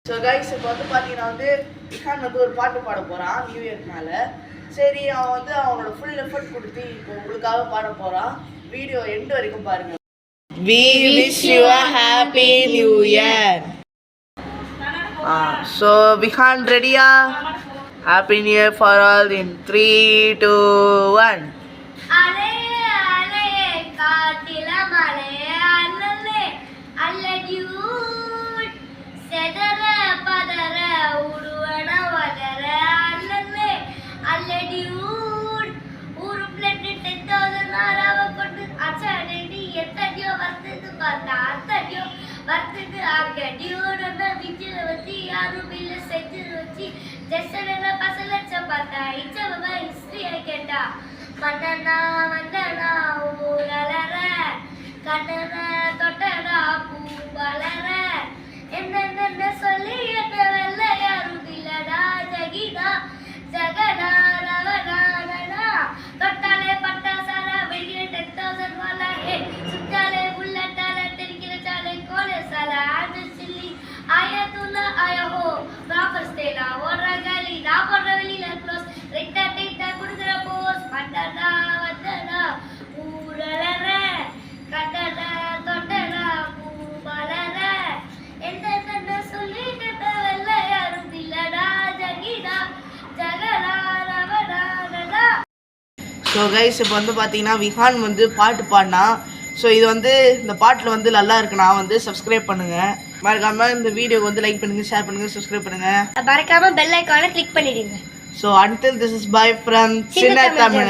So guys இப்போ வந்து பார்த்தீங்கன்னா வந்து விஹான் வந்து ஒரு பாட்டு பாட போகிறான் நியூ இயர்னால. சரி அவன் வந்து அவனோட ஃபுல் எஃபர்ட் கொடுத்து இப்போ உங்களுக்காக பாட போகிறான். வீடியோ எண்டு வரைக்கும் பாருங்கள். We wish you a happy new year. So Vihaan ரெடியா? Happy New Year for all in 3, 2, 1. மன்னனா மன்னனா ஊரலற கண்ணன தொட்டடா பூ வளர என்ன சொல்லி என்ன வெள்ள யாரும் இல்லடா ஜகிதா ஜகடா ரவணா தொட்டாலே பட்டாசார வெளியே 10,000 வாலா ஹே சுத்தாலே புல்லட்டால தெரிக்கிற சாலே கோலே சாலா ஆண்டு சில்லி ஆயத்துல்லா ஆயஹோ ப்ராப்பர் ஸ்டேலா ஓடுற காலி நான் போடுற வெளியில க்ளோஸ் ரைட்டா டைட்டா கொடுக்குற போஸ் மட்டடா வட்டடா ஊரலற கட்டடா தொட்டடா பூ வளர என்ன சொல்லி கட்ட வெள்ள யாரும் இல்லடா ஜகிடா ஜகடா ரவணா. ஸோ கைஸ் இப்போ வந்து பார்த்தீங்கன்னா விஹான் வந்து பாட்டு பாடினா. ஸோ இது வந்து இந்த பாட்டில் வந்து நல்லா இருக்குண்ணா வந்து சப்ஸ்கிரைப் பண்ணுங்கள். மறக்காமல் இந்த வீடியோக்கு வந்து லைக் பண்ணுங்கள், ஷேர் பண்ணுங்கள், சப்ஸ்கிரைப் பண்ணுங்கள். மறக்காம பெல் ஐகானை கிளிக் பண்ணிடுங்க. So until this is bye from Chinna Tamil.